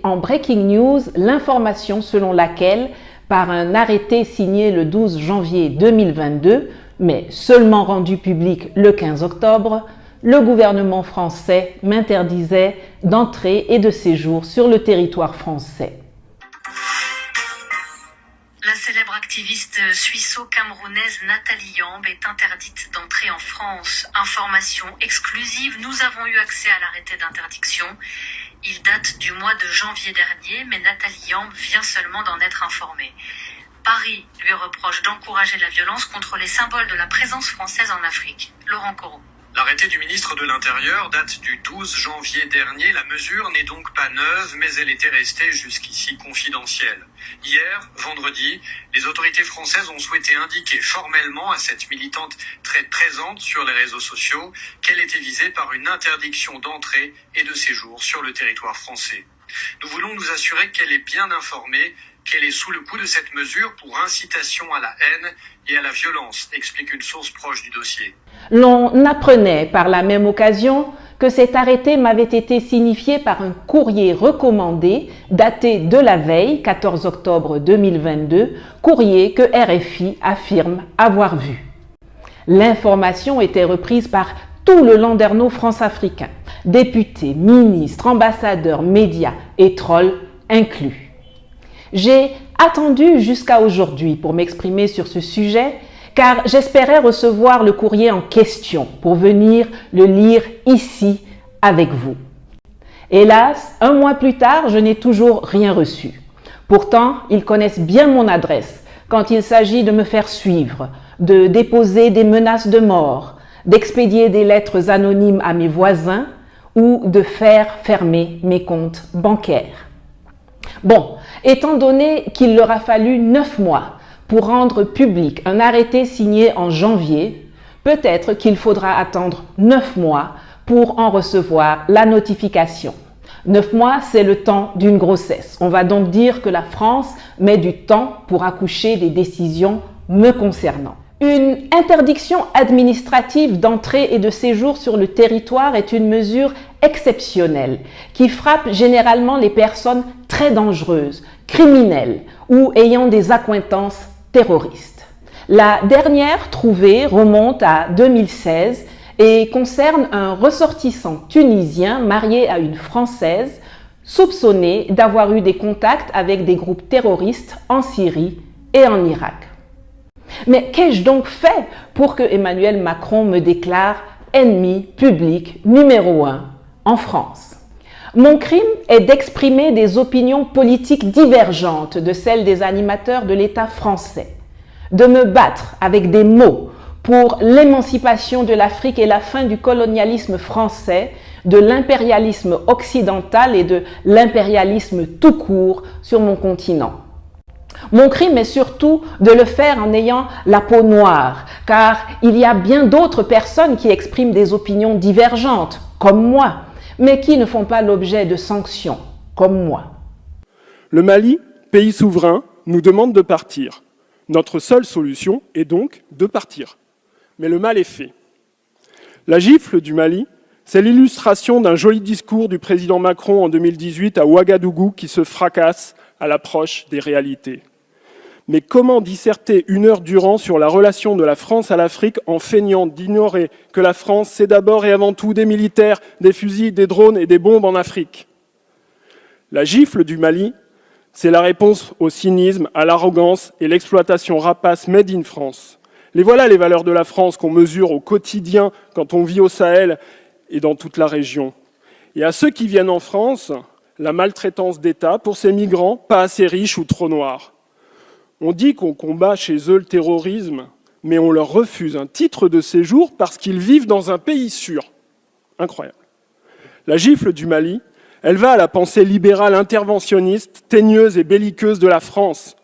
en breaking news l'information selon laquelle, par un arrêté signé le 12 janvier 2022, mais seulement rendu public le 15 octobre, le gouvernement français m'interdisait d'entrée et de séjour sur le territoire français. La célèbre activiste suisse-camerounaise Nathalie Yamb est interdite d'entrer en France. Information exclusive, nous avons eu accès à l'arrêté d'interdiction. Il date du mois de janvier dernier, mais Nathalie Yamb vient seulement d'en être informée. Paris lui reproche d'encourager la violence contre les symboles de la présence française en Afrique. Laurent Corot. L'arrêté du ministre de l'Intérieur date du 12 janvier dernier. La mesure n'est donc pas neuve, mais elle était restée jusqu'ici confidentielle. Hier, vendredi, les autorités françaises ont souhaité indiquer formellement à cette militante très présente sur les réseaux sociaux qu'elle était visée par une interdiction d'entrée et de séjour sur le territoire français. Nous voulons nous assurer qu'elle est bien informée, qu'elle est sous le coup de cette mesure pour incitation à la haine et à la violence, explique une source proche du dossier. L'on apprenait par la même occasion que cet arrêté m'avait été signifié par un courrier recommandé daté de la veille, 14 octobre 2022, courrier que RFI affirme avoir vu. L'information était reprise par tout le landerneau france-africain, députés, ministres, ambassadeurs, médias et trolls inclus. J'ai attendu jusqu'à aujourd'hui pour m'exprimer sur ce sujet, car j'espérais recevoir le courrier en question pour venir le lire ici avec vous. Hélas, un mois plus tard, je n'ai toujours rien reçu. Pourtant, ils connaissent bien mon adresse quand il s'agit de me faire suivre, de déposer des menaces de mort, d'expédier des lettres anonymes à mes voisins ou de faire fermer mes comptes bancaires. Bon, étant donné qu'il leur a fallu 9 mois pour rendre public un arrêté signé en janvier, peut-être qu'il faudra attendre 9 mois pour en recevoir la notification. 9 mois, c'est le temps d'une grossesse. On va donc dire que la France met du temps pour accoucher des décisions me concernant. Une interdiction administrative d'entrée et de séjour sur le territoire est une mesure exceptionnelle qui frappe généralement les personnes très dangereuses, criminelles ou ayant des accointances terroristes. La dernière trouvée remonte à 2016 et concerne un ressortissant tunisien marié à une Française soupçonné d'avoir eu des contacts avec des groupes terroristes en Syrie et en Irak. Mais qu'ai-je donc fait pour que Emmanuel Macron me déclare ennemi public numéro 1 en France? Mon crime est d'exprimer des opinions politiques divergentes de celles des animateurs de l'État français, de me battre avec des mots pour l'émancipation de l'Afrique et la fin du colonialisme français, de l'impérialisme occidental et de l'impérialisme tout court sur mon continent. Mon crime est surtout de le faire en ayant la peau noire, car il y a bien d'autres personnes qui expriment des opinions divergentes, comme moi, mais qui ne font pas l'objet de sanctions, comme moi. Le Mali, pays souverain, nous demande de partir. Notre seule solution est donc de partir. Mais le mal est fait. La gifle du Mali, c'est l'illustration d'un joli discours du président Macron en 2018 à Ouagadougou qui se fracasse à l'approche des réalités. Mais comment disserter 1 heure durant sur la relation de la France à l'Afrique en feignant d'ignorer que la France, c'est d'abord et avant tout des militaires, des fusils, des drones et des bombes en Afrique? La gifle du Mali, c'est la réponse au cynisme, à l'arrogance et l'exploitation rapace made in France. Les voilà les valeurs de la France qu'on mesure au quotidien quand on vit au Sahel et dans toute la région. Et à ceux qui viennent en France, la maltraitance d'État pour ces migrants pas assez riches ou trop noirs. On dit qu'on combat chez eux le terrorisme, mais on leur refuse un titre de séjour parce qu'ils vivent dans un pays sûr. Incroyable. La gifle du Mali, elle va à la pensée libérale interventionniste, teigneuse et belliqueuse de la France,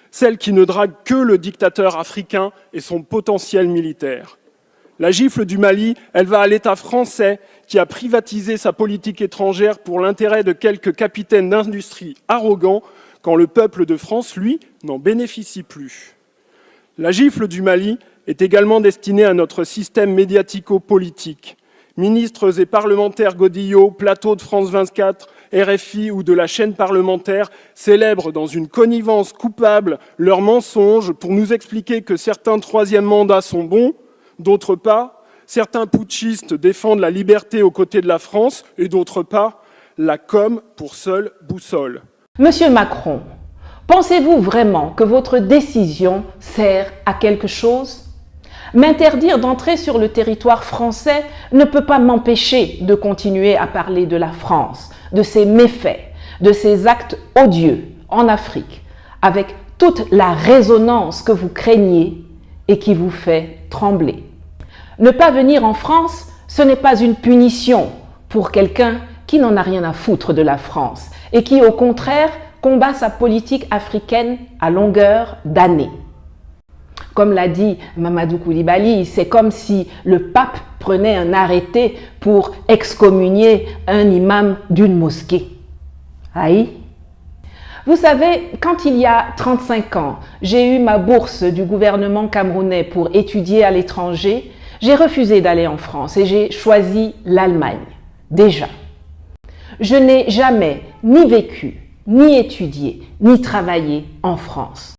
celle qui ne drague que le dictateur africain et son potentiel militaire. La gifle du Mali, elle va à l'État français qui a privatisé sa politique étrangère pour l'intérêt de quelques capitaines d'industrie arrogants quand le peuple de France, lui, n'en bénéficie plus. La gifle du Mali est également destinée à notre système médiatico-politique. Ministres et parlementaires godillots, plateau de France 24 RFI ou de la chaîne parlementaire célèbrent dans une connivence coupable leurs mensonges pour nous expliquer que certains troisièmes mandats sont bons, d'autres pas, certains putschistes défendent la liberté aux côtés de la France et d'autres pas, la com pour seule boussole. Monsieur Macron, pensez-vous vraiment que votre décision sert à quelque chose ? M'interdire d'entrer sur le territoire français ne peut pas m'empêcher de continuer à parler de la France, de ses méfaits, de ses actes odieux en Afrique, avec toute la résonance que vous craignez et qui vous fait trembler. Ne pas venir en France, ce n'est pas une punition pour quelqu'un qui n'en a rien à foutre de la France et qui, au contraire, combat sa politique africaine à longueur d'année. Comme l'a dit Mamadou Koulibaly, c'est comme si le pape prenait un arrêté pour excommunier un imam d'une mosquée. Aïe! Vous savez, quand il y a 35 ans, j'ai eu ma bourse du gouvernement camerounais pour étudier à l'étranger, j'ai refusé d'aller en France et j'ai choisi l'Allemagne. Déjà. Je n'ai jamais ni vécu, ni étudié, ni travaillé en France.